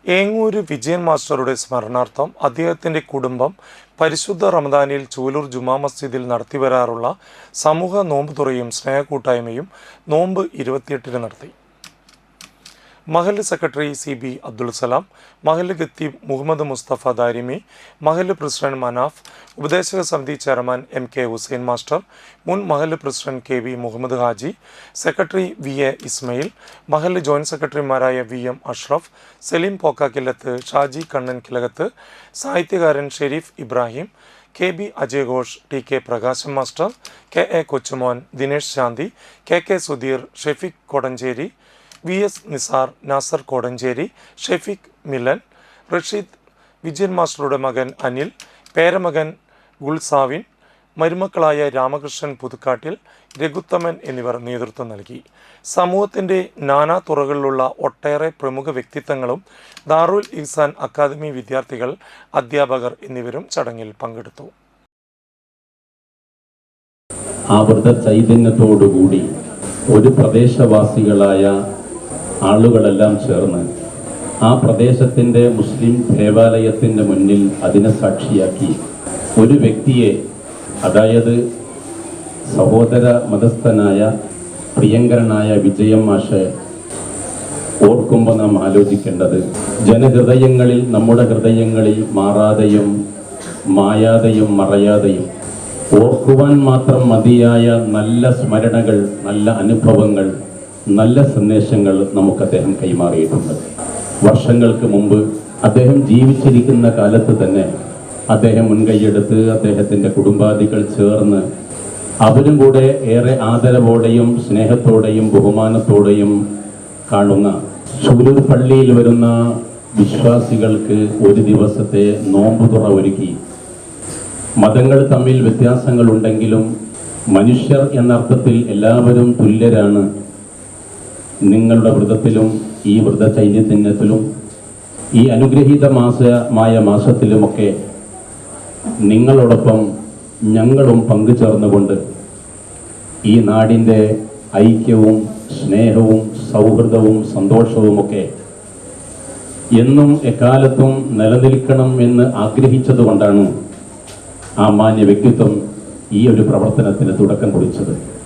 ഏങ്ങൂര് വിജയൻ മാസ്റ്ററുടെ സ്മരണാർത്ഥം അദ്ദേഹത്തിൻ്റെ കുടുംബം പരിശുദ്ധ റമദാനിൽ ചൂലൂർ ജുമാ മസ്ജിദിൽ നടത്തിവരാറുള്ള സമൂഹ നോമ്പ് തുറയും സ്നേഹക്കൂട്ടായ്മയും നോമ്പ് 28-ന് നടത്തി. മഹല്ല് സെക്രട്ടറി CB അബ്ദുൽ സലാം, മഹല്ല് ഖത്തീബ് മുഹമ്മദ് മുസ്തഫ ദാരിമി, മഹല്ല് പ്രസിഡന്റ് മനാഫ്, ഉപദേശക സമിതി ചെയർമാൻ MK ഹുസൈൻ മാസ്റ്റർ, മുൻ മഹല്ല് president KB Muhammad Haji, secretary VA Ismail, മഹല്ല് ജോയിന്റ് സെക്രട്ടറിമാരായ VM അഷ്റഫ്, സലീം പോക്കാക്കില്ലത്ത്, ഷാജി കണ്ണൻ കിലകത്ത്, സാഹിത്യകാരൻ ഷെരീഫ് ഇബ്രാഹിം, KB അജയ് ഘോഷ്, TK പ്രകാശം മാസ്റ്റർ, KA കൊച്ചുമോൻ, ദിനേഷ് ശാന്തി, KK സുധീർ, ഷെഫീഖ് കോടഞ്ചേരി, VS നിസാർ, നാസർ കോടഞ്ചേരി, ഷെഫീഖ് മിലൻ, റഷീദ്, വിജയൻ മാസ്റ്ററുടെ മകൻ അനിൽ, പേരമകൻ ഗുൽസാവിൻ, മരുമക്കളായ രാമകൃഷ്ണൻ പുതുക്കാട്ടിൽ, രഘുത്തമൻ എന്നിവർ നേതൃത്വം നൽകി. സമൂഹത്തിൻ്റെ നാനാ തുറകളിലുള്ള ഒട്ടേറെ പ്രമുഖ വ്യക്തിത്വങ്ങളും ദാറുൽ ഇഹ്സാൻ അക്കാദമി വിദ്യാർത്ഥികൾ, അധ്യാപകർ എന്നിവരും ചടങ്ങിൽ പങ്കെടുത്തു. ആവൃത ചൈതന്യത്തോടുകൂടി ഒരു പ്രദേശവാസികളായ ആളുകളെല്ലാം ചേർന്ന് ആ പ്രദേശത്തിൻ്റെ മുസ്ലിം ദേവാലയത്തിൻ്റെ മുന്നിൽ അതിനെ സാക്ഷിയാക്കി ഒരു വ്യക്തിയെ, അതായത് സഹോദര മതസ്ഥനായ പ്രിയങ്കരനായ വിജയം മാഷെ ഓർക്കുമ്പോൾ നാം ആലോചിക്കേണ്ടത്, ജനഹൃദയങ്ങളിൽ, നമ്മുടെ ഹൃദയങ്ങളിൽ മാറാതെയും മായാതെയും മറയാതെയും ഓർക്കുവാൻ മാത്രം മതിയായ നല്ല സ്മരണകൾ, നല്ല അനുഭവങ്ങൾ, നല്ല സന്ദേശങ്ങൾ നമുക്ക് അദ്ദേഹം കൈമാറിയിട്ടുണ്ട്. വർഷങ്ങൾക്ക് മുമ്പ് അദ്ദേഹം ജീവിച്ചിരിക്കുന്ന കാലത്ത് തന്നെ അദ്ദേഹം മുൻകൈയെടുത്ത് അദ്ദേഹത്തിൻ്റെ കുടുംബാദികൾ ചേർന്ന് അവരും കൂടെ ഏറെ ആദരവോടെയും സ്നേഹത്തോടെയും ബഹുമാനത്തോടെയും കാണുന്ന ചൂലൂർ പള്ളിയിൽ വരുന്ന വിശ്വാസികൾക്ക് ഒരു ദിവസത്തെ നോമ്പുതുറ ഒരുക്കി. മതങ്ങൾ തമ്മിൽ വ്യത്യാസങ്ങളുണ്ടെങ്കിലും മനുഷ്യർ എന്നർത്ഥത്തിൽ എല്ലാവരും തുല്യരാണ്. നിങ്ങളുടെ വ്രതത്തിലും ഈ വ്രത ചൈതന്യത്തിലും ഈ അനുഗ്രഹീതമായ മാസത്തിലുമൊക്കെ നിങ്ങളോടൊപ്പം ഞങ്ങളും പങ്കുചേർന്നുകൊണ്ട് ഈ നാടിൻ്റെ ഐക്യവും സ്നേഹവും സൗഹൃദവും സന്തോഷവുമൊക്കെ എന്നും എക്കാലത്തും നിലനിൽക്കണം എന്ന് ആഗ്രഹിച്ചതുകൊണ്ടാണ് ആ മാന്യ വ്യക്തിത്വം ഈ ഒരു പ്രവർത്തനത്തിന് തുടക്കം കുറിച്ചത്.